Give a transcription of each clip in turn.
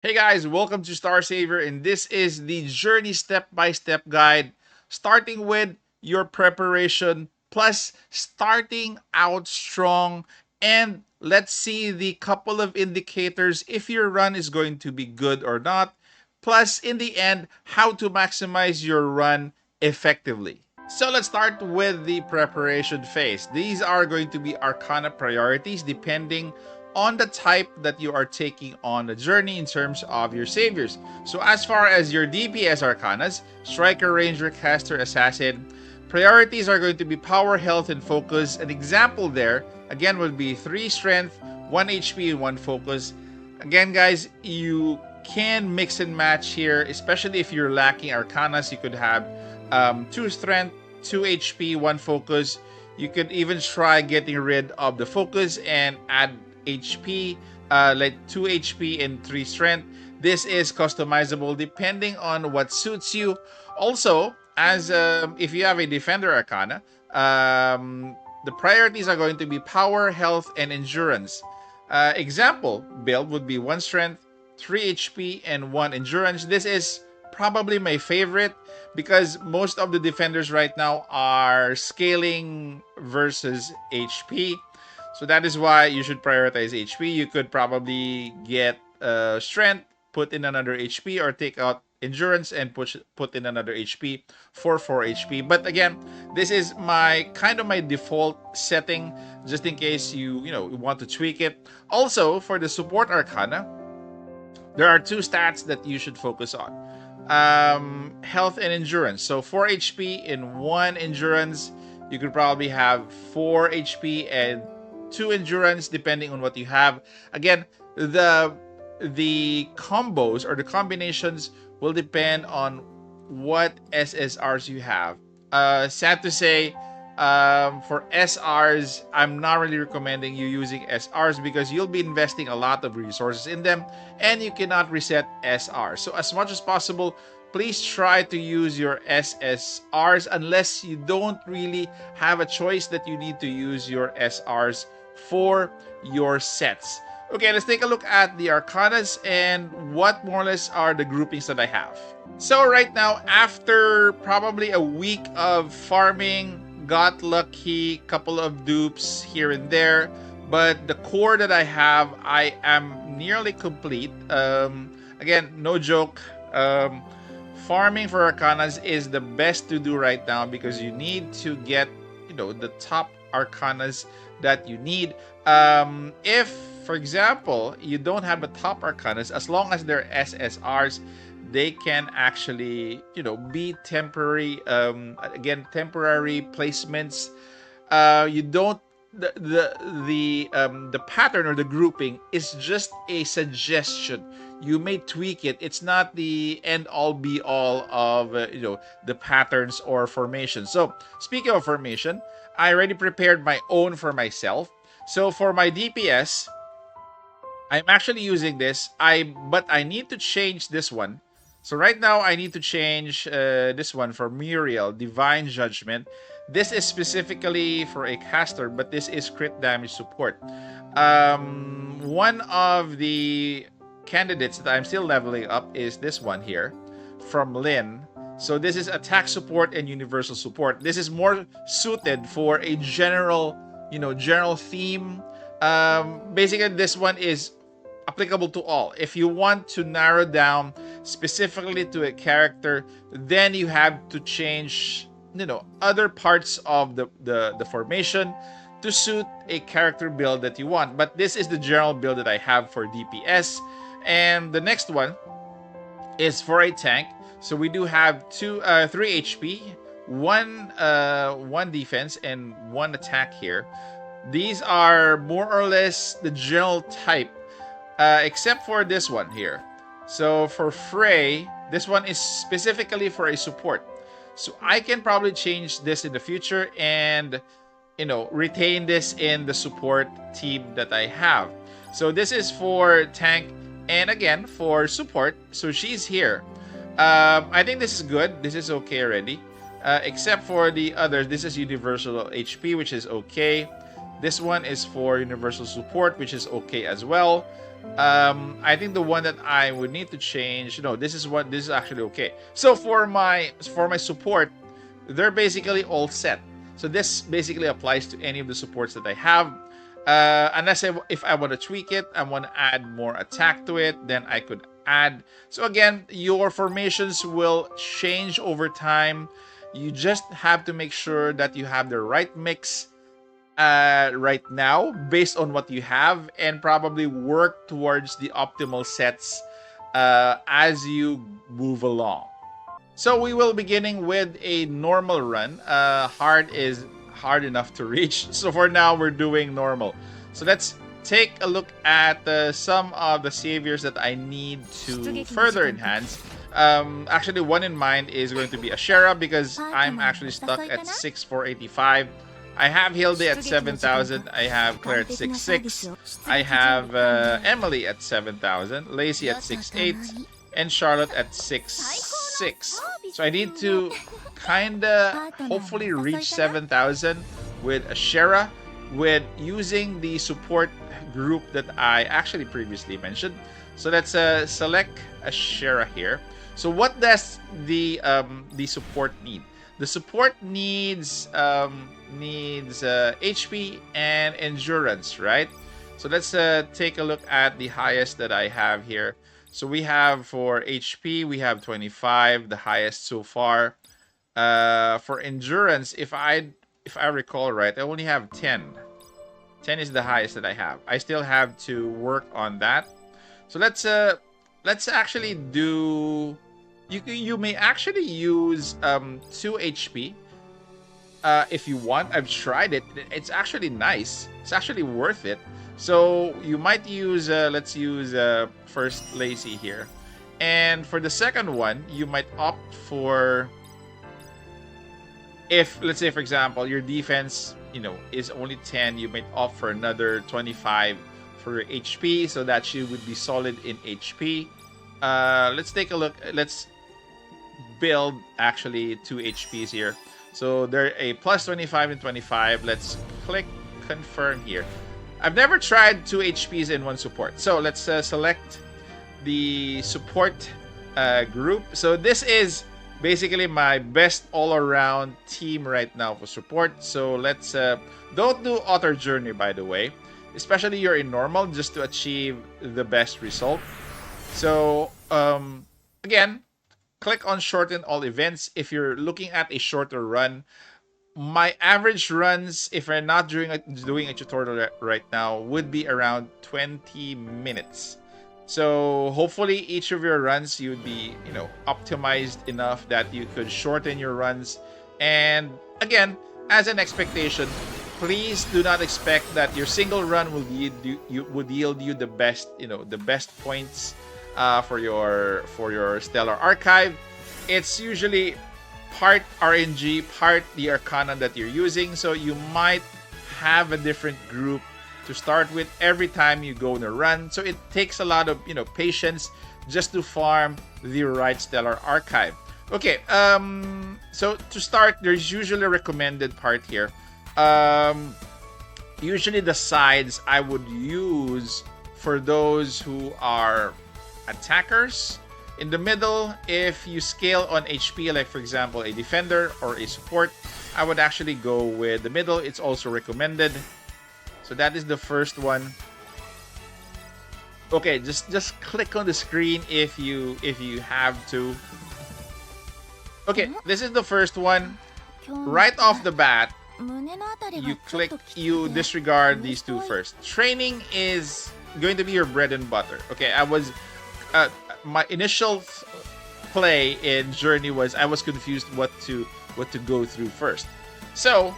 Hey guys, welcome to Star Saver, and this is the journey step-by-step guide, starting with your preparation, plus starting out strong, and let's see the couple of indicators if your run is going to be good or not, plus in the end, how to maximize your run effectively. So let's start with the preparation phase. These are going to be Arcana priorities depending on the type that you are taking on the journey in terms of your saviors. So as far as your DPS Arcanas, Striker, Ranger, Caster, Assassin, priorities are going to be Power, Health, and Focus. An example there, again, would be 3 Strength, 1 HP, and 1 Focus. Again, guys, you can mix and match here, especially if you're lacking Arcanas. You could have 2 Strength, 2 HP, 1 Focus. You could even try getting rid of the Focus and add HP, like 2 HP and 3 Strength. This is customizable depending on what suits you. Also, as if you have a Defender Arcana, the priorities are going to be Power, Health, and Endurance. Example build would be 1 Strength, 3 HP, and 1 Endurance. This is probably my favorite because most of the defenders right now are scaling versus HP. So that is why you should prioritize HP. You could probably get strength, put in another HP, or take out endurance and put in another HP for 4 HP. But again, this is my default setting, just in case you want to tweak it. Also, for the support arcana, there are 2 stats that you should focus on. Health and endurance. So 4 HP and 1 endurance. You could probably have 4 HP and 2 endurance depending on what you have. Again, the combos or the combinations will depend on what SSRs you have. Sad to say, for SRs, I'm not really recommending you using SRs because you'll be investing a lot of resources in them and you cannot reset SR. So as much as possible, please try to use your SSRs unless you don't really have a choice that you need to use your SRs for your sets. Okay, let's take a look at the Arcanas and what more or less are the groupings that I have. So right now, after probably a week of farming, got lucky, couple of dupes here and there, but the core that I have, I am nearly complete. Again, no joke. Farming for Arcanas is the best to do right now because you need to get, the top Arcanas that you need. If, for example, you don't have the top Arcanas, as long as they're SSRs, they can actually, be temporary. Again, temporary placements. You don't. The pattern or the grouping is just a suggestion. You may tweak it. It's not the end all be all of the patterns or formation. So speaking of formation, I already prepared my own for myself. So for my DPS, I'm actually using this. But I need to change this one. So right now I need to change this one for Muriel, Divine Judgment. This is specifically for a caster, but this is crit damage support. One of the candidates that I'm still leveling up is this one here from Lynn. So this is attack support and universal support. This is more suited for a general theme. Basically, this one is applicable to all. If you want to narrow down specifically to a character, then you have to change, other parts of the formation to suit a character build that you want. But this is the general build that I have for DPS. And the next one is for a tank. So we do have 3 HP, one defense, and 1 attack here. These are more or less the general type, except for this one here. So for Frey, this one is specifically for a support. So I can probably change this in the future and, retain this in the support team that I have. So this is for tank and again for support. So she's here. I think this is good. This is okay already. Except for the others. This is universal HP, which is okay. This one is for universal support, which is okay as well. I think the one that I would need to change, no, this is actually okay. So for my support, they're basically all set. So this basically applies to any of the supports that I have. Unless if I want to tweak it, I want to add more attack to it, then I could add. So again, your formations will change over time. You just have to make sure that you have the right mix right now based on what you have, and probably work towards the optimal sets as you move along. So we will beginning with a normal run. Hard is hard enough to reach. So for now, we're doing normal. So let's take a look at some of the saviors that I need to further enhance. Actually, one in mind is going to be Ashera because I'm actually stuck at 6,485. I have Hilde at 7,000. I have Claire at 6,600. I have Emily at 7,000. Lacey at 6,800. And Charlotte at 6,600. So I need to kinda hopefully reach 7,000 with Ashera, with using the support group that I actually previously mentioned. So let's select Ashera here. So what does the support need? The support needs HP and endurance, right? So let's take a look at the highest that I have here. So we have for HP, we have 25, the highest so far. For endurance, if I recall right, I only have 10. 10 is the highest that I have. I still have to work on that. So let's actually do. You may actually use 2 HP if you want. I've tried it. It's actually nice. It's actually worth it. So you might use let's use first Lacey here, and for the second one, you might opt for, if let's say for example your defense is only 10, you might opt for another 25 for your HP, so that she would be solid in HP. Let's take a look. Let's build actually 2 HPs here. So they're a plus 25 and 25. Let's click confirm here. I've never tried 2 HPs in one support. So let's select the support group. So this is basically my best all-around team right now for support. So let's don't do auto journey, by the way, especially you're in normal, just to achieve the best result. So again, click on shorten all events if you're looking at a shorter run. My average runs, if I'm not doing a tutorial right now, would be around 20 minutes. So hopefully each of your runs you would be optimized enough that you could shorten your runs. And again, as an expectation, please do not expect that your single run will yield you the best the best points for your stellar archive. It's usually part RNG, part the arcana that you're using, so you might have a different group to start with every time you go on a run. So it takes a lot of patience just to farm the right stellar archive. Okay, so to start, there's usually a recommended part here. Usually the sides I would use for those who are attackers. In the middle, if you scale on HP, like for example a defender or a support, I would actually go with the middle. It's also recommended. So that is the first one. Okay, just click on the screen if you have to. Okay, this is the first one. Right off the bat, you disregard these two first. Training is going to be your bread and butter. Okay, my initial play in Journey was I was confused what to go through first. So,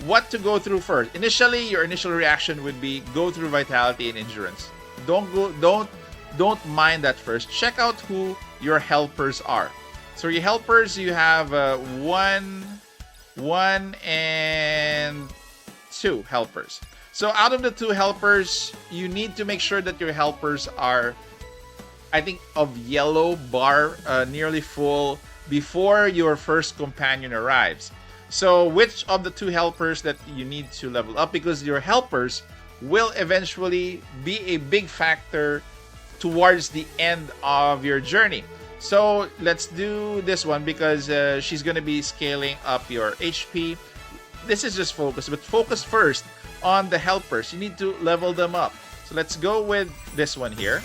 what to go through first? Initially, your initial reaction would be go through Vitality and Endurance. Don't mind that first. Check out who your helpers are. So your helpers, you have 1 and 2 helpers. So out of the 2 helpers, you need to make sure that your helpers are, I think, of yellow bar, nearly full before your first companion arrives. So which of the two helpers that you need to level up, because your helpers will eventually be a big factor towards the end of your journey. So let's do this one because she's going to be scaling up your HP. This is just focus, but focus first on the helpers. You need to level them up. So let's go with this one here.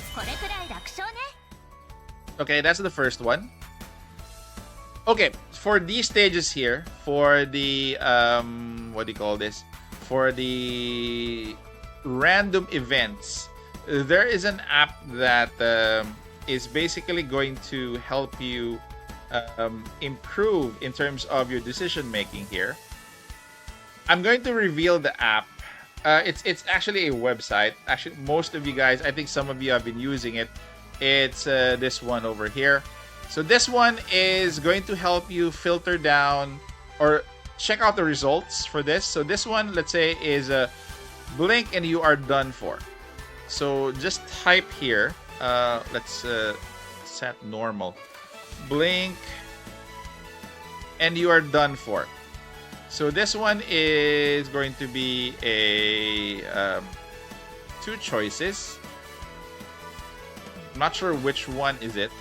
Okay, that's the first one. Okay, for these stages here, for the what do you call this? For the random events, there is an app that is basically going to help you improve in terms of your decision making here. I'm going to reveal the app. It's actually a website. Actually, most of you guys, I think some of you have been using it. It's this one over here. So this one is going to help you filter down or check out the results for this. So this one, let's say, is a blink and you are done for. So just type here. Let's set normal. Blink and you are done for. So this one is going to be a two choices. I'm not sure which one is it.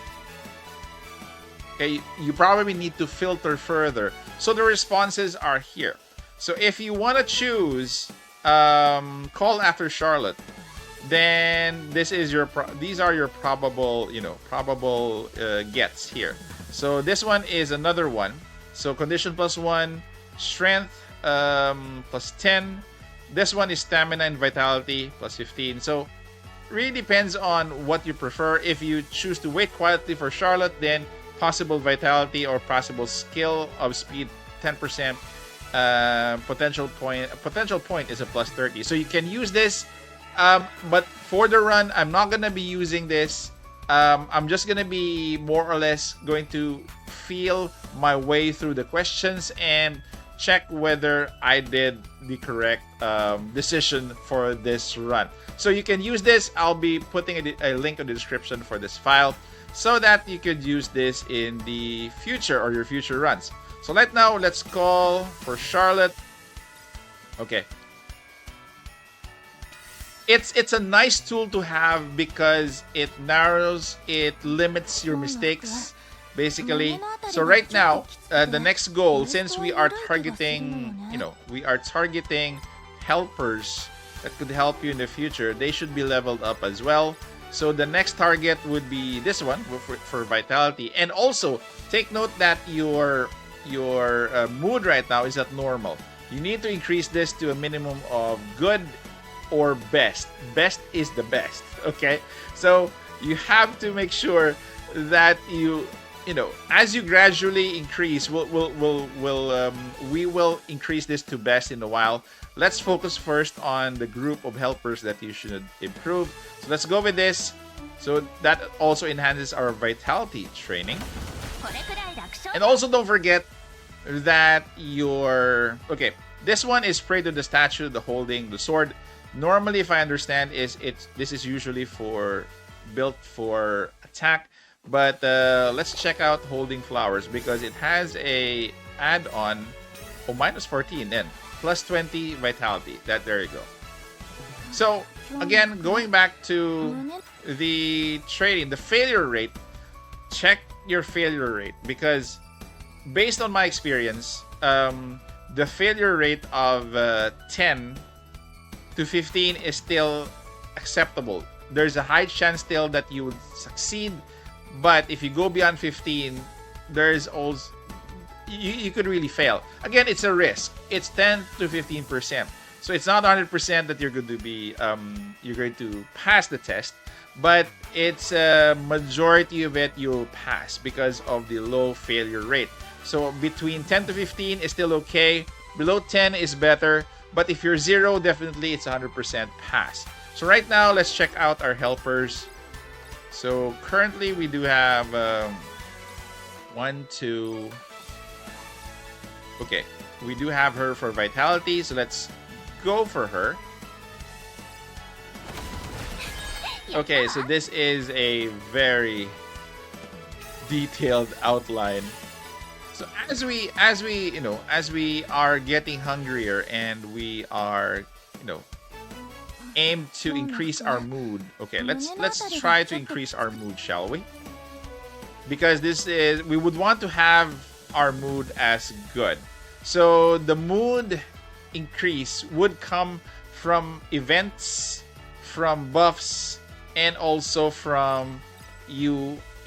Okay, you probably need to filter further. So the responses are here. So if you want to choose call after Charlotte, then this is your these are your probable gets here. So this one is another one. So condition +1, strength +10. This one is stamina and vitality +15. So really depends on what you prefer. If you choose to wait quietly for Charlotte, then possible vitality or possible skill of speed 10%. Potential point is a +30. So you can use this, but for the run, I'm not gonna be using this. I'm just gonna be more or less going to feel my way through the questions and check whether I did the correct decision for this run. So you can use this. I'll be putting a link in the description for this file so that you could use this in the future or your future runs. So right now, let's call for Charlotte. Okay. It's a nice tool to have because it limits your mistakes, basically. So right now, the next goal, since we are targeting, helpers that could help you in the future, they should be leveled up as well. So the next target would be this one for vitality. And also, take note that your mood right now is at normal. You need to increase this to a minimum of good or best. Best is the best, okay? So you have to make sure that as you gradually increase, we will increase this to best in a while. Let's focus first on the group of helpers that you should improve. So let's go with this. So that also enhances our vitality training. And also don't forget that this one is prey to the statue, the holding the sword. Normally, if I understand, this is usually built for attack. But let's check out holding flowers because it has a add-on -14 then +20 vitality. There you go. So again, going back to the trading, the failure rate, check your failure rate because based on my experience, the failure rate of 10 to 15 is still acceptable. There's a high chance still that you would succeed, but if you go beyond 15, there's also you could really fail. Again, it's a risk. It's 10 to 15%. So it's not 100% that you're going to pass the test, but it's a majority of it you'll pass because of the low failure rate. So between 10 to 15 is still okay. Below 10 is better, but if you're 0, definitely it's 100% pass. So right now, let's check out our helpers. So currently we do have 1, 2. Okay, we do have her for vitality, so let's go for her. Okay, so this is a very detailed outline. So as we are getting hungrier and we are, you know, aim to increase our mood. Okay, let's try to increase our mood, shall we? Because we would want to have our mood as good. So the mood increase would come from events, from buffs, and also from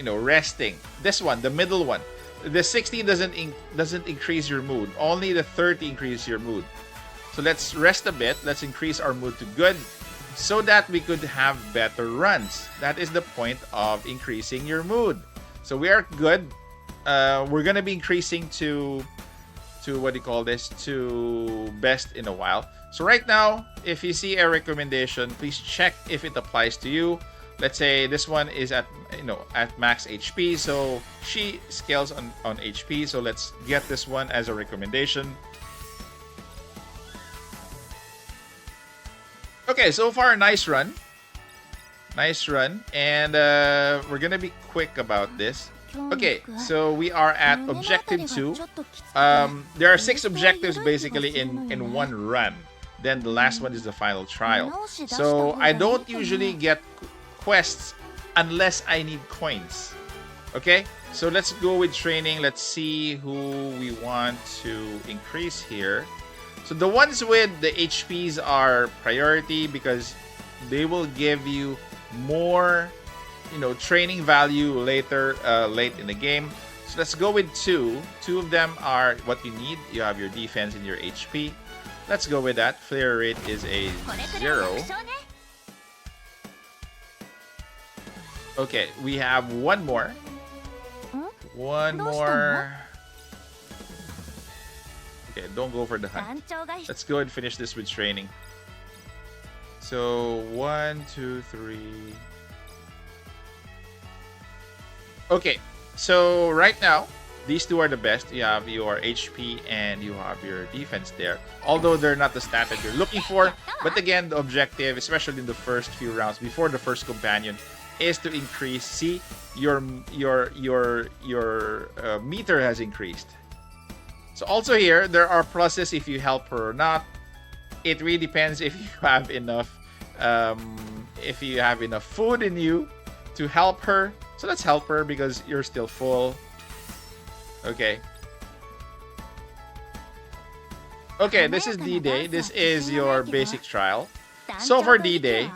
resting. This one, the middle one. The 60 doesn't increase your mood. Only the 30 increases your mood. So let's rest a bit. Let's increase our mood to good so that we could have better runs. That is the point of increasing your mood. So we are good. We're gonna be increasing to what do you call this? To best in a while. So right now, if you see a recommendation, please check if it applies to you. Let's say this one is at max HP, so she scales on HP. So let's get this one as a recommendation. Okay, so far nice run, and we're gonna be quick about this. Okay, so we are at objective 2. There are 6 objectives basically in one run. Then the last one is the final trial. So I don't usually get quests unless I need coins. Okay, so let's go with training. Let's see who we want to increase here. So the ones with the HPs are priority because they will give you more training value later, late in the game. So let's go with 2. 2 of them are what you need. You have your defense and your HP. Let's go with that. Flare rate is a 0. Okay, we have one more. One more. Okay, don't go for the hunt. Let's go and finish this with training. So 1, 2, 3. Okay, so right now, these two are the best. You have your HP and you have your defense there. Although they're not the stat that you're looking for. But again, the objective, especially in the first few rounds, before the first companion, is to increase. See, your meter has increased. So also here, there are pluses if you help her or not. It really depends if you have enough food in you to help her. So let's help her because you're still full. Okay. Okay, this is D-Day. This is your basic trial. So for D-Day,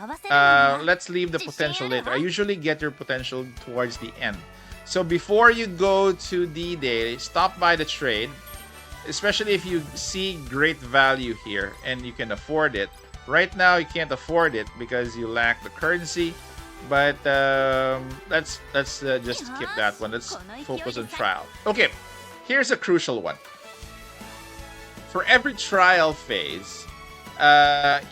let's leave the potential later. I usually get your potential towards the end. So before you go to D-Day, stop by the trade. Especially if you see great value here and you can afford it. Right now, you can't afford it because you lack the currency. But let's just skip that one. Let's focus on trial. Okay, here's a crucial one. For every trial phase,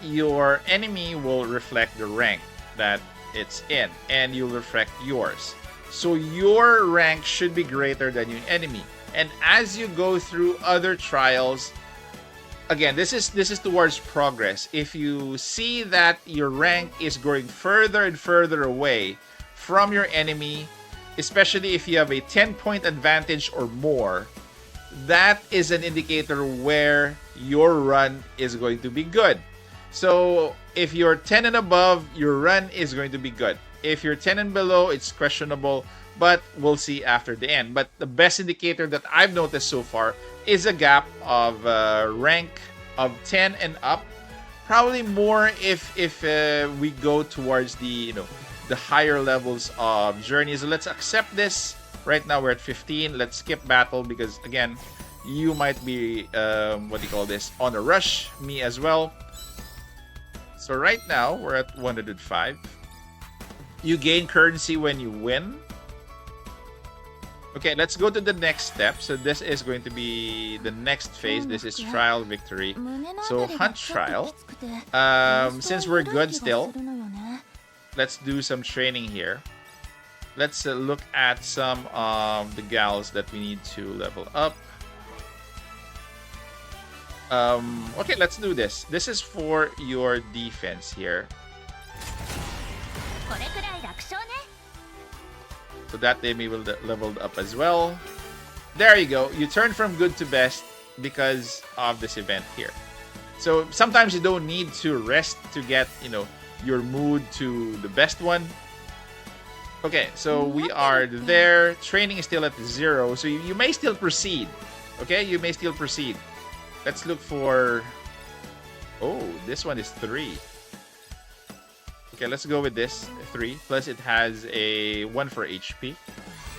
your enemy will reflect the rank that it's in, and you'll reflect yours. So your rank should be greater than your enemy. And as you go through other trials, again, this is towards progress. If you see that your rank is going further and further away from your enemy, especially if you have a 10-point advantage or more, that is an indicator where your run is going to be good. So if you're 10 and above, your run is going to be good. If you're 10 and below, it's questionable, but we'll see after the end. But the best indicator that I've noticed so far is a gap of rank of 10 and up. Probably more if we go towards the higher levels of journeys. So let's accept this. Right now we're at 15. Let's skip battle because again, you might be on a rush. Me as well. So right now we're at 105. You gain currency when you win. Okay, let's go to the next step. So this is going to be the next phase. This is trial victory. So hunt trial. Since we're good still, let's do some training here. Let's look at some of the gals that we need to level up. Okay, let's do this. This is for your defense here. So that they may will leveled up as well. There you go. You turn from good to best because of this event here. So sometimes you don't need to rest to get, your mood to the best one. Okay, so we are there. Training is still at 0, so you may still proceed. Okay, you may still proceed. Let's look for... Oh, this one is 3. Okay, let's go with this. 3. Plus it has a 1 for HP.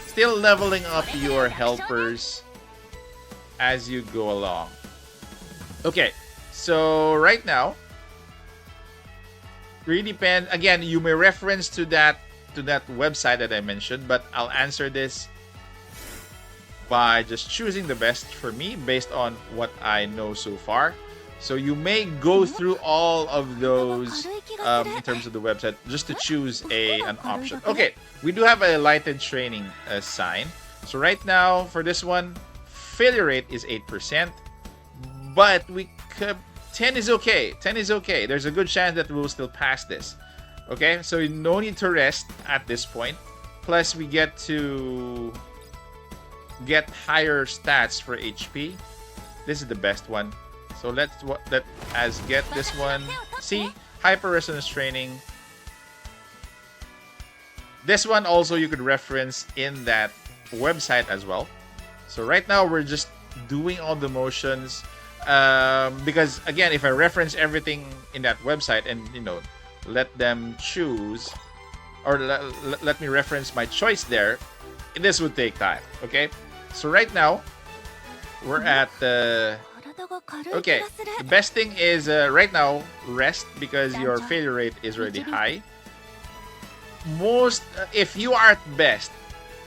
Still leveling up your helpers as you go along. Okay, so right now, really depend. Again, you may reference to that website that I mentioned, but I'll answer this by just choosing the best for me based on what I know so far. So you may go through all of those in terms of the website just to choose an option. Okay, we do have a lighted training sign. So right now for this one, failure rate is 8%, but 10 is okay. 10 is okay. There's a good chance that we'll still pass this. Okay, so no need to rest at this point. Plus, we get to get higher stats for HP. This is the best one. So let us get this one. See, hyper resonance training. This one also you could reference in that website as well. So right now we're just doing all the motions because again, if I reference everything in that website and let them choose, or let me reference my choice there, this would take time. Okay, so right now we're at the okay, the best thing is right now rest because your failure rate is already high. If you are at best,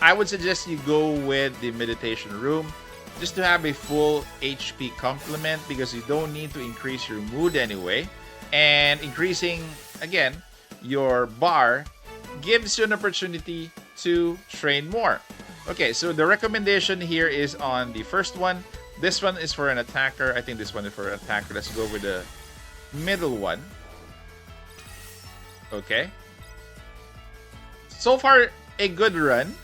I would suggest you go with the meditation room just to have a full HP complement because you don't need to increase your mood anyway. And increasing, again, your bar gives you an opportunity to train more. Okay, so the recommendation here is on the first one. This one is for an attacker. I think this one is for an attacker. Let's go with the middle one. Okay. So far, a good run.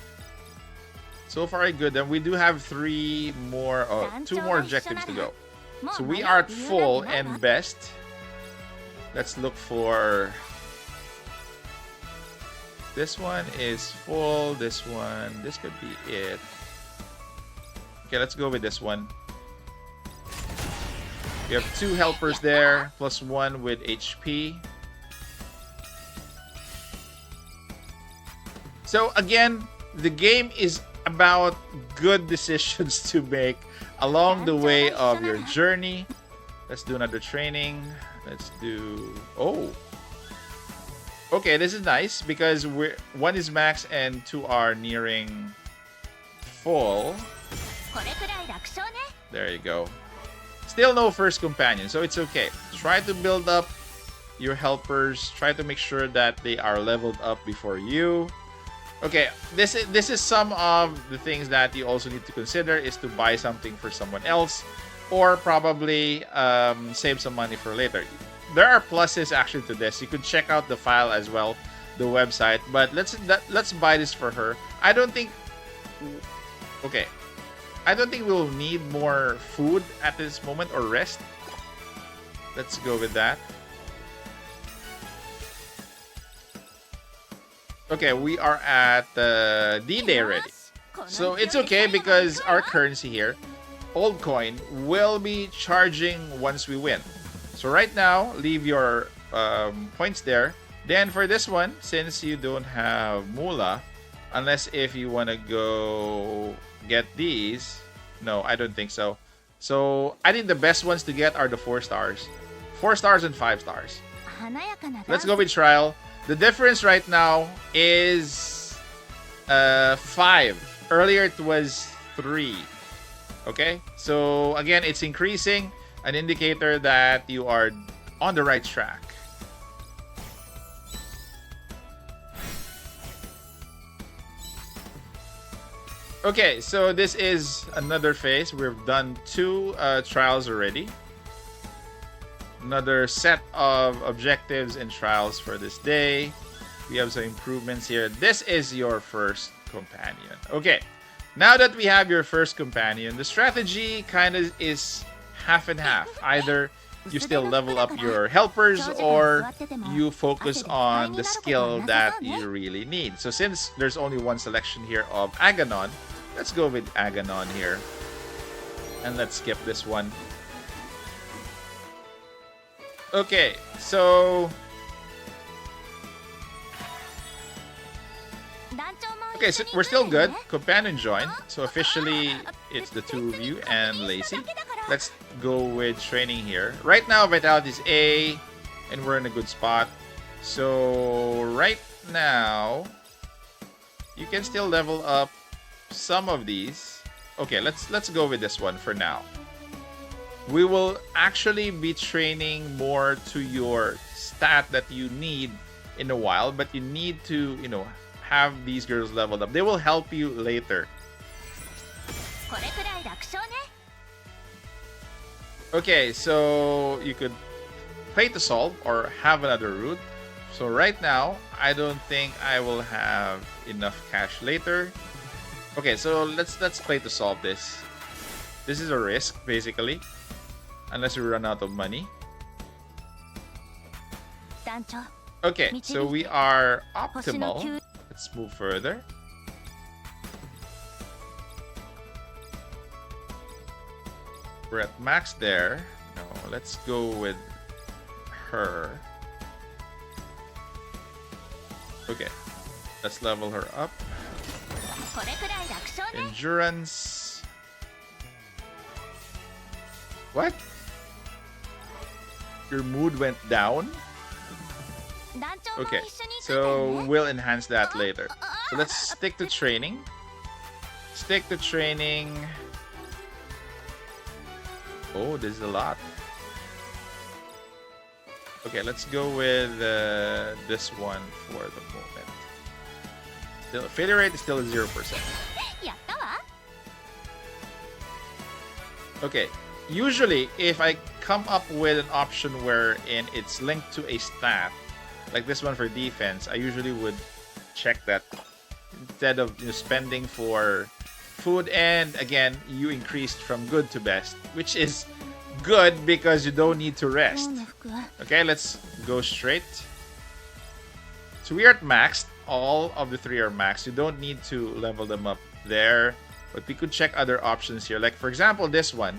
So far, a good run. We do have 2 more objectives to go. So we are at full and best. Let's look for... This one is full. This could be it. Okay, let's go with this one. We have 2 helpers there, plus 1 with HP. So again, the game is about good decisions to make along the way of your journey. Let's do another training. Let's do... Oh! Okay, this is nice because 1 is max and 2 are nearing full. There you go. Still no first companion, so it's okay. Try to build up your helpers. Try to make sure that they are leveled up before you. Okay, this is some of the things that you also need to consider is to buy something for someone else or probably save some money for later. There are pluses actually to this. You could check out the file as well, the website, but let's buy this for her. I don't think we'll need more food at this moment or rest. Let's go with that. Okay, we are at D-Day already. So it's okay because our currency here, old coin, will be charging once we win. So right now, leave your points there. Then for this one, since you don't have Mula, unless if you want to go get these, no, I don't think so. So I think the best ones to get are the 4 stars. 4 stars and 5 stars. Let's go with trial. The difference right now is 5. Earlier it was 3. Okay, so again, it's increasing, an indicator that you are on the right track. Okay, so this is another phase. We've done 2 trials already. Another set of objectives and trials for this day. We have some improvements here. This is your first companion. Okay, Now that we have your first companion, the strategy kind of is half and half. Either you still level up your helpers or you focus on the skill that you really need. So since there's only one selection here of Aganon, let's go with Aganon here. And let's skip this one. Okay, so... Okay, so we're still good. Companion joined. So officially, it's the two of you and Lacey. Let's go with training here. Right now, Vitality is A, and we're in a good spot. So right now, you can still level up some of these. Okay, let's go with this one for now. We will actually be training more to your stat that you need in a while, but you need to, you know, have these girls leveled up. They will help you later. Okay, so you could play to solve or have another route. So right now, I don't think I will have enough cash later. Okay, so let's play to solve this. This is a risk, basically. Unless we run out of money. Okay, so we are optimal. Let's move further. We're at max there. No, let's go with her. Okay, let's level her up. Endurance. What? Your mood went down? Okay, so we'll enhance that later. So let's stick to training. Stick to training. Oh, this is a lot. Okay, let's go with this one for the moment. Still, failure rate is still at 0%. Okay, usually if I come up with an option wherein it's linked to a stat, like this one for defense, I usually would check that instead of, you know, spending for food. And again, you increased from good to best, which is good because you don't need to rest. Okay, let's go straight. So we are at max. All of the three are max. You don't need to level them up there, but we could check other options here. Like for example, this one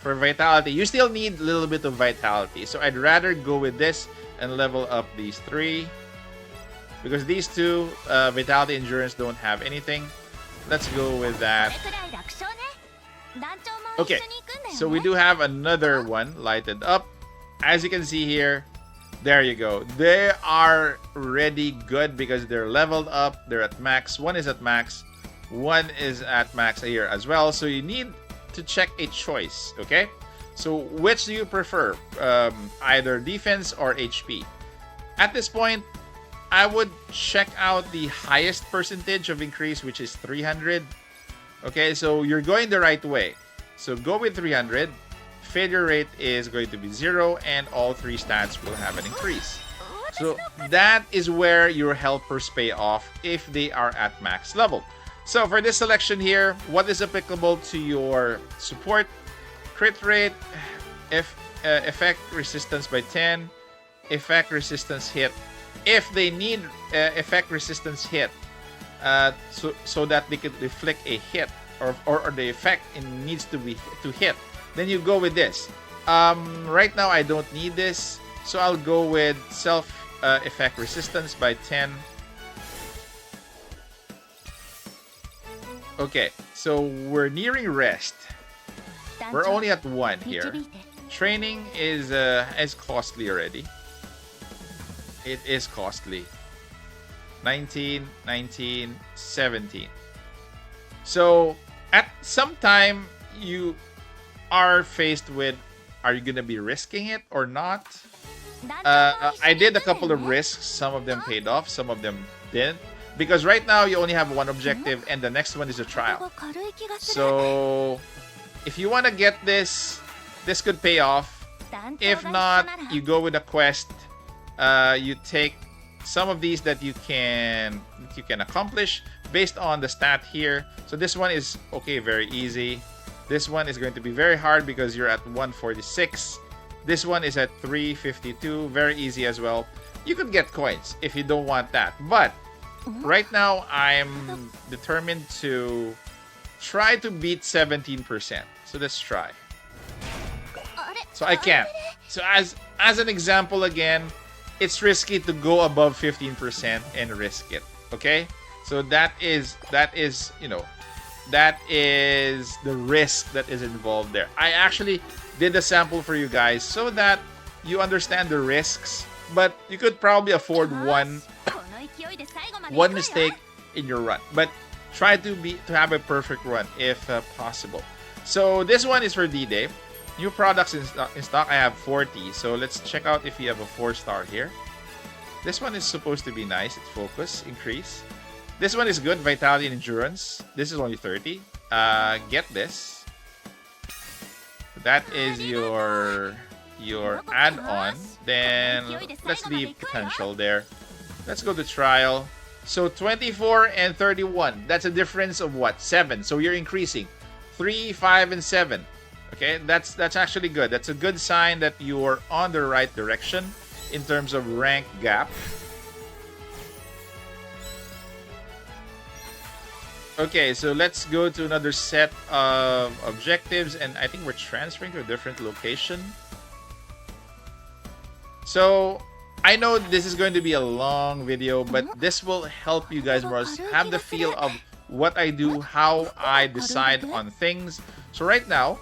for vitality. You still need a little bit of vitality, so I'd rather go with this and level up these three, because these two, vitality, endurance, don't have anything. Let's go with that. Okay, so we do have another one lighted up. As you can see here, there you go. They are already good because they're leveled up. They're at max. One is at max. One is at max here as well. So you need to check a choice, okay? So which do you prefer? Either defense or HP? At this point, I would check out the highest percentage of increase, which is 300. Okay, so you're going the right way. So go with 300. Failure rate is going to be 0, and all three stats will have an increase. So that is where your helpers pay off if they are at max level. So for this selection here, what is applicable to your support? Crit rate, effect resistance by 10, effect resistance hit. If they need effect resistance hit, so that they could inflict a hit, or the effect needs to be to hit, then you go with this. Right now I don't need this, so I'll go with self effect resistance by 10. Okay, so we're nearing rest. We're only at 1 here. Training is costly already. It is costly. 19, 19, 17. So at some time you are faced with, are you gonna be risking it or not? I did a couple of risks. Some of them paid off, some of them didn't. Because right now you only have one objective and the next one is a trial. So if you want to get this, this could pay off. If not, you go with a quest. You take some of these that you can accomplish, based on the stat here. So this one is okay, very easy. This one is going to be very hard because you're at 146. This one is at 352, very easy as well. You could get coins if you don't want that. But right now, I'm determined to try to beat 17%. So let's try. So I can't. So as an example again, it's risky to go above 15% and risk it. Okay? So that is you know, that is the risk that is involved there. I actually did a sample for you guys so that you understand the risks, but you could probably afford one mistake in your run. But try to have a perfect run if possible. So this one is for D-Day. New products in stock. I have 40. So let's check out if you have a 4-star here. This one is supposed to be nice. It's focus, increase. This one is good, vitality and endurance. This is only 30. Get this. That is your add-on. Then let's leave potential there. Let's go to trial. So 24 and 31. That's a difference of what? 7. So you're increasing 3, 5, and 7. Okay, that's actually good. That's a good sign that you're on the right direction in terms of rank gap. Okay, so let's go to another set of objectives, and I think we're transferring to a different location. So I know this is going to be a long video, but this will help you guys more have the feel of what I do, how I decide on things. So right now,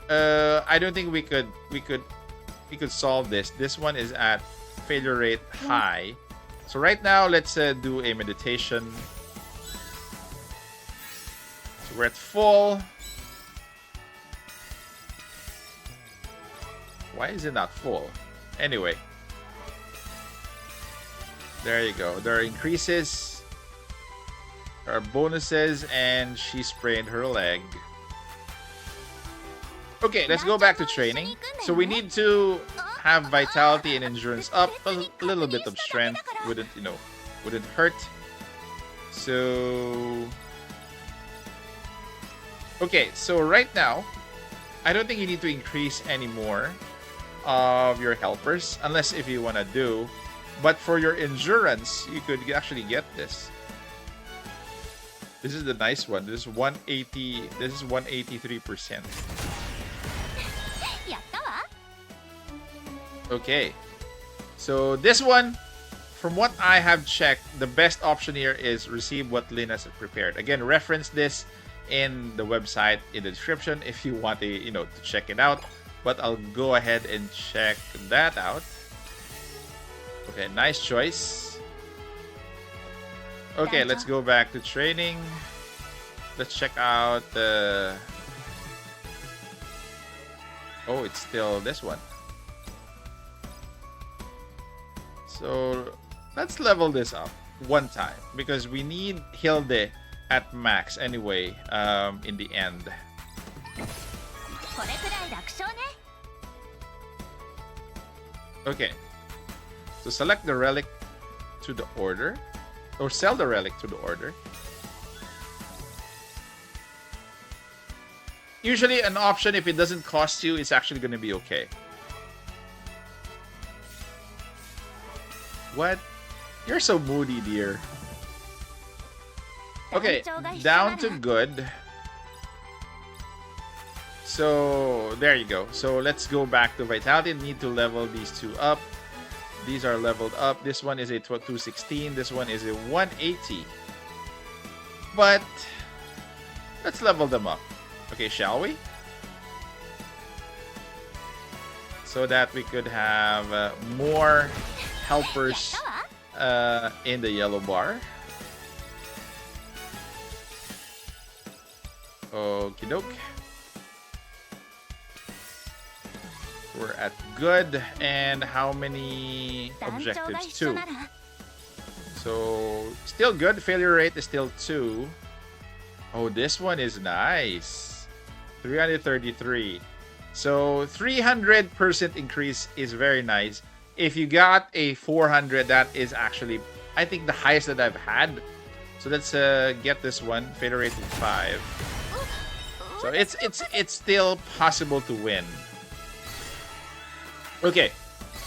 I don't think we could solve this. This one is at failure rate high. So right now, let's do a meditation. So we're at full. Why is it not full? Anyway. There you go. There are increases. There are bonuses, and she sprained her leg. Okay, let's go back to training. So we need to have vitality and endurance up. A little bit of strength wouldn't hurt. So okay, so right now, I don't think you need to increase any more of your helpers, unless if you want to do. But for your endurance, you could actually get this. This is the nice one. This is 180. This is 183%. Okay. So this one, from what I have checked, the best option here is receive what Lynn has prepared. Again, reference this in the website in the description if you want to, to check it out. But I'll go ahead and check that out. Okay, nice choice. Okay, let's go back to training. Let's check out the... Oh, it's still this one. So let's level this up one time because we need Hilde at max anyway in the end. Okay. So select the relic to the order, or sell the relic to the order. Usually an option, if it doesn't cost you, it's actually going to be okay. What? You're so moody, dear. Okay, down to good. So there you go. So let's go back to vitality. Need to level these two up. These are leveled up. This one is a 216. This one is a 180. But let's level them up. Okay, shall we? So that we could have more helpers in the yellow bar. Okie doke. We're at good. And how many objectives? 2. So still good. Failure rate is still 2. Oh, this one is nice. 333. So 300% increase is very nice. If you got a 400, that is actually, I think, the highest that I've had So let's get this one. Fatal rate to 5. So it's still possible to win. Okay.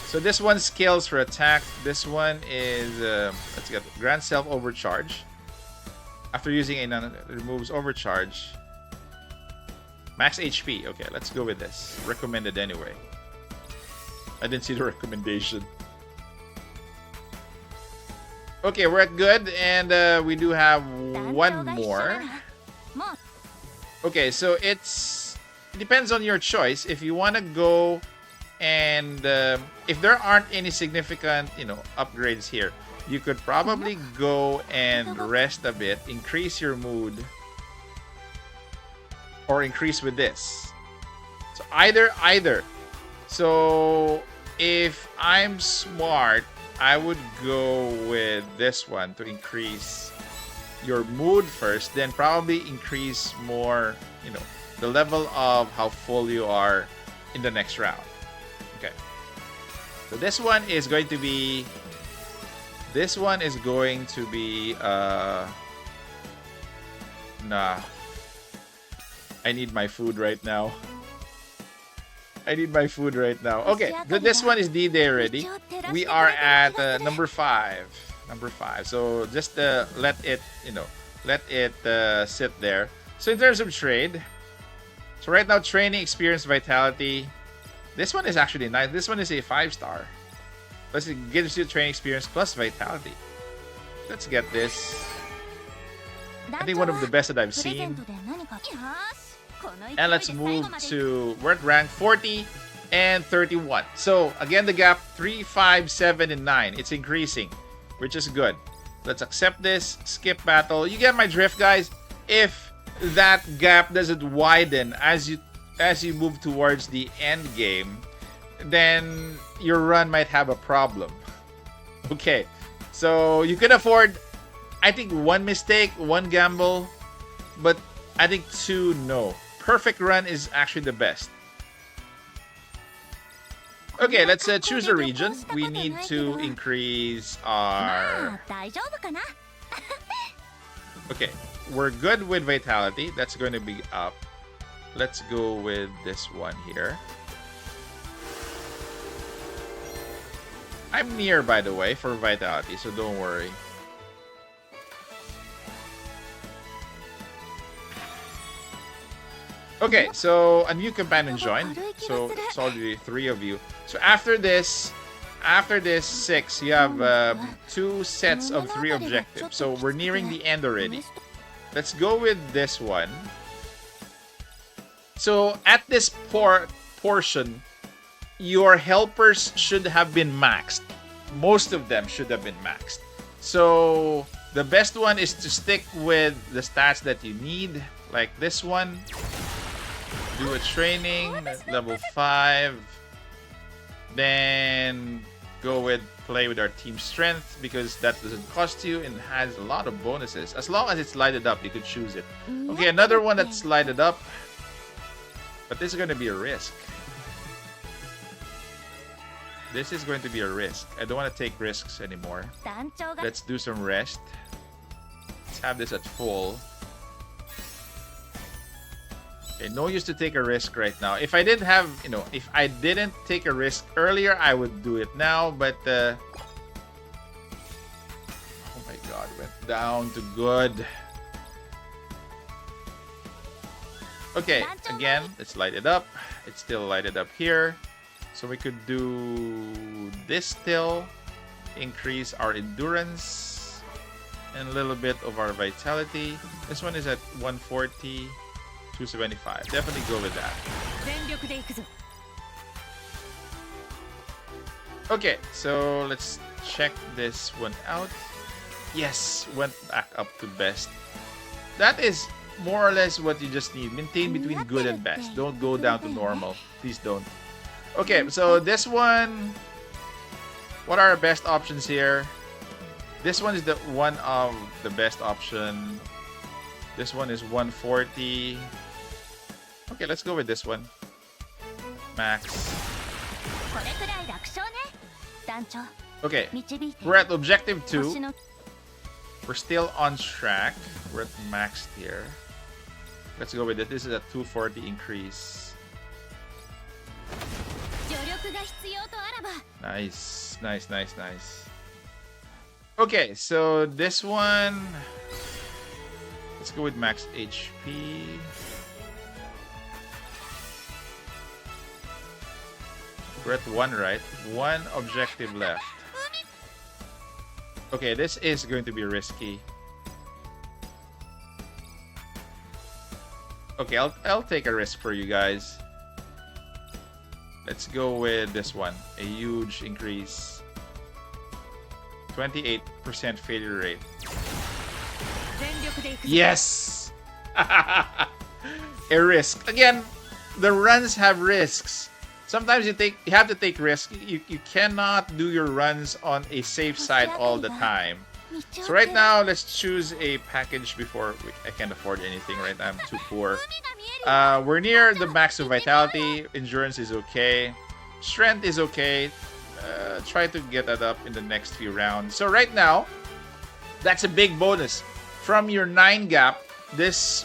So this one scales for attack. This one is let's get Grand Self Overcharge. After using a non, removes overcharge. Max HP. Okay, let's go with this. Recommended anyway. I didn't see the recommendation. Okay, we're at good, and we do have one more. Okay, so it depends on your choice. If you want to go and if there aren't any significant, upgrades here, you could probably go and rest a bit, increase your mood, or increase with this. So either. So if I'm smart, I would go with this one to increase your mood first, then probably increase more, the level of how full you are in the next round. Okay. So this one is going to be nah. I need my food right now. Okay, this one is D-Day already. We are at number 5. So just let it sit there. So in terms of trade, so right now training, experience, vitality. This one is actually nice. This one is a 5-star. Plus it gives you training experience plus vitality. Let's get this. I think one of the best that I've seen. And let's move to, we're at rank 40 and 31. So again, the gap 3, 5, 7, and 9. It's increasing, which is good. Let's accept this. Skip battle. You get my drift, guys. If that gap doesn't widen as you move towards the end game, then your run might have a problem. Okay, so you can afford, I think, 1 mistake, 1 gamble, but I think 2 no. Perfect run is actually the best. Okay, let's choose a region. We need to increase our... Okay, we're good with vitality. That's going to be up. Let's go with this one here. I'm near, by the way, for vitality, so don't worry. Okay, so a new companion joined. So it's already 3 of you. So after this 6, you have 2 sets of 3 objectives. So we're nearing the end already. Let's go with this one. So at this portion, your helpers should have been maxed. Most of them should have been maxed. So the best one is to stick with the stats that you need, like this one. Do a training at level 5. Then go with play with our team strength because that doesn't cost you and has a lot of bonuses. As long as it's lighted up, you could choose it. Okay, another one that's lighted up. But this is going to be a risk. This is going to be a risk. I don't want to take risks anymore. Let's do some rest. Let's have this at full. Okay, no use to take a risk right now. If I didn't have, if I didn't take a risk earlier, I would do it now. But, oh my God, went down to good. Okay, again, let's light it up. It's still lighted up here. So we could do this still. Increase our endurance. And a little bit of our vitality. This one is at 140. 275. Definitely go with that. Okay, so let's check this one out. Yes, went back up to best. That is more or less what you just need. Maintain between good and best. Don't go down to normal. Please don't. Okay, so this one, what are our best options here? This one is the one of the best option. This one is 140. Okay, let's go with this one. Max. Okay, we're at objective 2. We're still on track. We're at max here. Let's go with it. This is a 240 increase. Nice, nice, nice, nice. Okay, so this one, let's go with max HP. We're at 1, right? 1 objective left. Okay, this is going to be risky. Okay, I'll take a risk for you guys. Let's go with this one. A huge increase. 28% failure rate. Yes! A risk. Again, the runs have risks. Sometimes you have to take risks. You cannot do your runs on a safe side all the time. So right now, let's choose a package before I can't afford anything right now. I'm too poor. We're near the max of vitality. Endurance is okay. Strength is okay. Try to get that up in the next few rounds. So right now, that's a big bonus. From your 9 gap,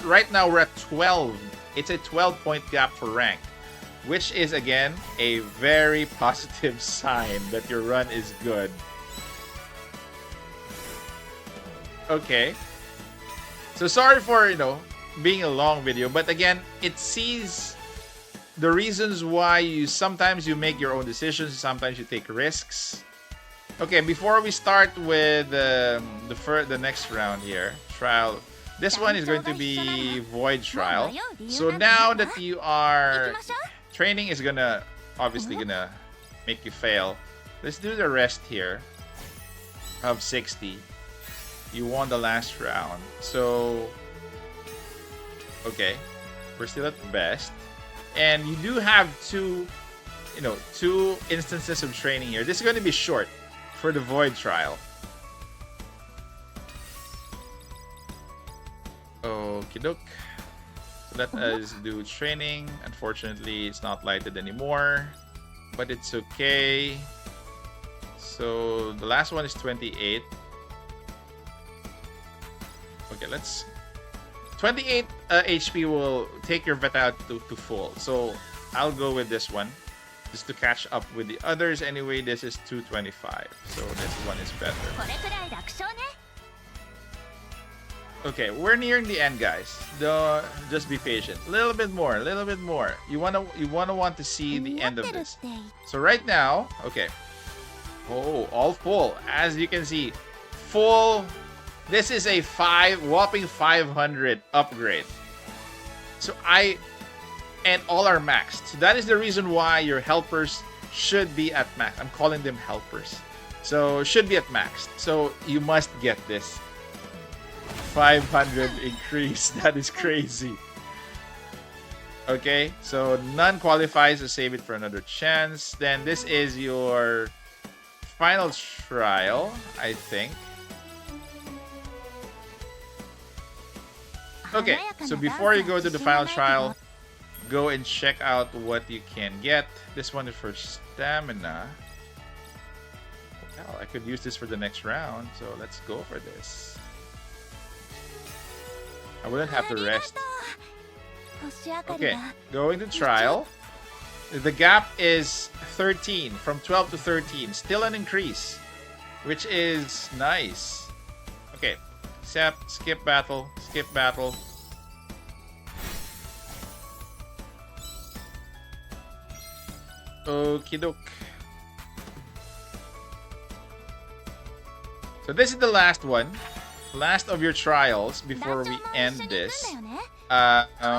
right now we're at 12. It's a 12-point gap for rank, which is again a very positive sign that your run is good. Okay. So sorry for, being a long video, but again, it sees the reasons why sometimes you make your own decisions, sometimes you take risks. Okay, before we start with the next round here, trial. This one is going to be Void Trial. So now that you are training is obviously gonna make you fail. Let's do the rest here of 60. You won the last round. So okay, we're still at best. And you do have two instances of training here. This is going to be short for the Void Trial. Okie doke. So let us do training. Unfortunately, it's not lighted anymore, but it's okay. So the last one is 28. Okay, 28 HP will take your vitality to full. So I'll go with this one just to catch up with the others. Anyway, this is 225. So this one is better. Okay, we're nearing the end, guys. Just be patient. A little bit more, a little bit more. You want to see the end of this. So right now, okay. Oh, all full. As you can see, full. This is a whopping 500 upgrade. So and all are maxed. So that is the reason why your helpers should be at max. I'm calling them helpers. So should be at max. So you must get this. 500 increase. That is crazy. Okay, so none qualifies to save it for another chance. Then this is your final trial, I think. Okay, so before you go to the final trial, go and check out what you can get. This one is for stamina. Well, I could use this for the next round, so let's go for this. I wouldn't have to rest. Okay, going to trial. The gap is 13, from 12 to 13. Still an increase, which is nice. Okay, skip battle, skip battle. Okie doke. So this is the last one. Last of your trials before we end this.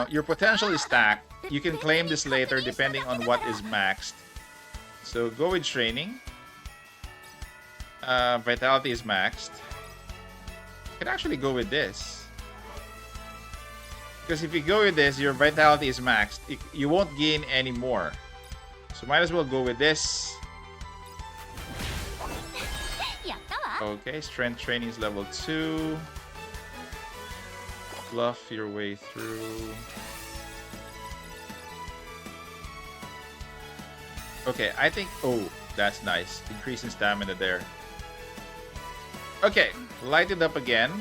Your potential is stacked. You can claim this later depending on what is maxed. So go with training. Vitality is maxed. You can actually go with this. Because if you go with this, your vitality is maxed. You won't gain any more. So might as well go with this. Okay, strength training is level 2. Fluff your way through. Okay, I think... Oh, that's nice. Increase in stamina there. Okay, light it up again.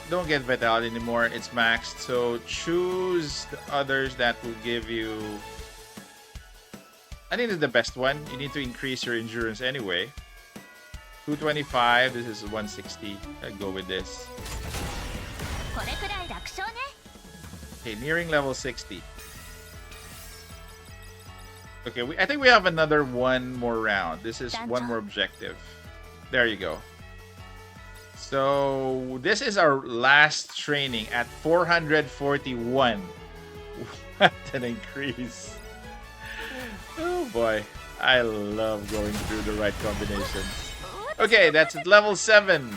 Don't get vitality anymore. It's maxed. So choose the others that will give you... I think it's the best one. You need to increase your endurance anyway. 225. This is 160. I'll go with this. Okay, nearing level 60. Okay, I think we have another one more round. This is one more objective. There you go. So this is our last training at 441. What an increase. Oh boy. I love going through the right combinations. Okay, that's at level 7.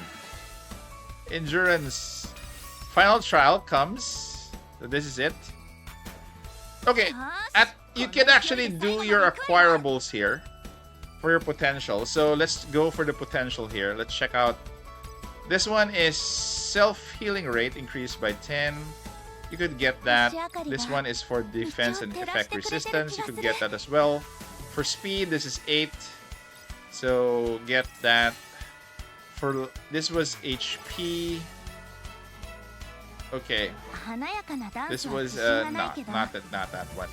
Endurance. Final trial comes. So this is it. Okay, you can actually do your acquirables here for your potential. So let's go for the potential here. Let's check out. This one is self-healing rate increased by 10. You could get that. This one is for defense and effect resistance. You could get that as well. For speed, this is 8. So get that. For this was HP. Okay. This was not that one.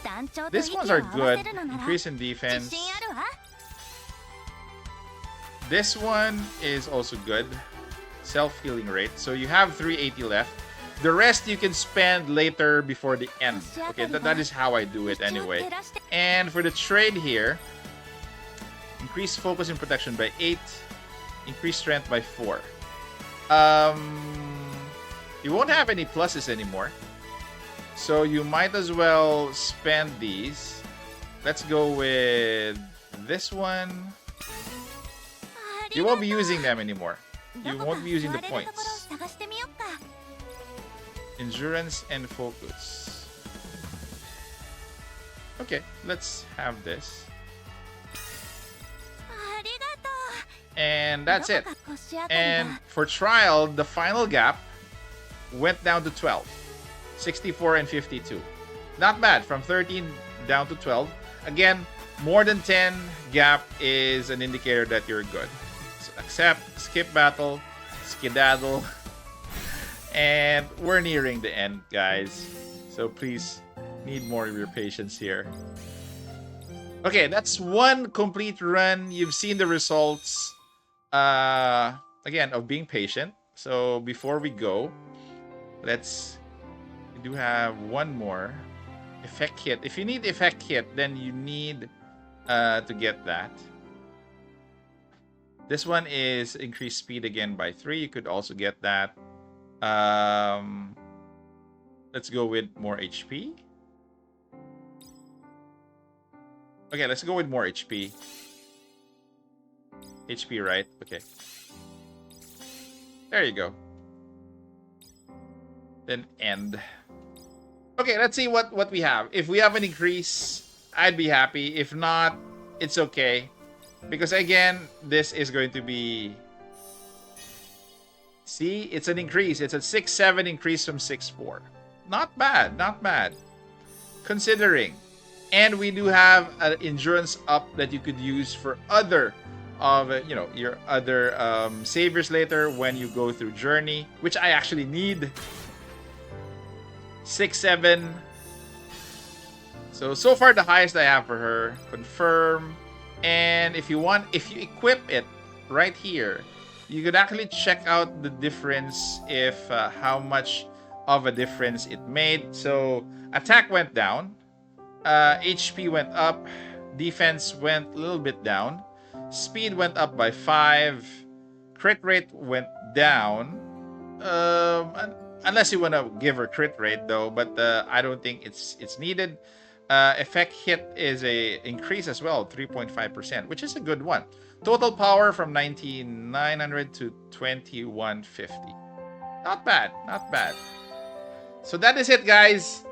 These ones are good. Increase in defense. This one is also good. Self-healing rate. So you have 380 left. The rest you can spend later before the end. Okay, that is how I do it anyway. And for the trade here, increase focus and protection by 8. Increase strength by 4. You won't have any pluses anymore. So you might as well spend these. Let's go with this one. You won't be using them anymore. You won't be using the points. Endurance and focus. Okay, let's have this. And that's it. And for trial, the final gap went down to 12. 64 and 52. Not bad. From 13 down to 12. Again, more than 10 gap is an indicator that you're good. So accept, skip battle, skedaddle. And we're nearing the end, guys. So please, need more of your patience here. Okay, that's one complete run. You've seen the results. Again, of being patient. So before we go, we do have one more effect hit. If you need effect hit, then you need to get that. This one is increased speed again by 3. You could also get that. Let's go with more HP. Okay, let's go with more HP. HP, right? Okay. There you go. Then end. Okay, let's see what we have. If we have an increase, I'd be happy. If not, it's okay. Because again, this is going to be... See, it's an increase. It's a 6-7 increase from 6-4. Not bad, not bad. Considering. And we do have an endurance up that you could use for other of your other saviors later when you go through journey, which I actually need. 6-7. So far the highest I have for her. Confirm. And if you equip it right here, you could actually check out the difference if how much of a difference it made. So attack went down, HP went up, defense went a little bit down, speed went up by 5, crit rate went down. Unless you want to give her crit rate though, but I don't think it's needed. Effect hit is a increase as well, 3.5%, which is a good one. Total power from 19,900 to 2150. Not bad, not bad. So that is it, guys.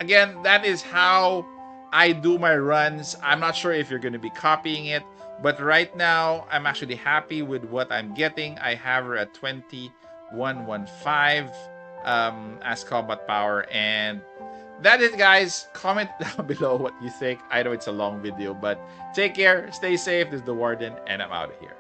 Again, that is how I do my runs. I'm not sure if you're going to be copying it, but right now I'm actually happy with what I'm getting. I have her at 2115 as combat power, and that is it, guys. Comment down below what you think. I know it's a long video, but take care, stay safe. This is the Warden, and I'm out of here.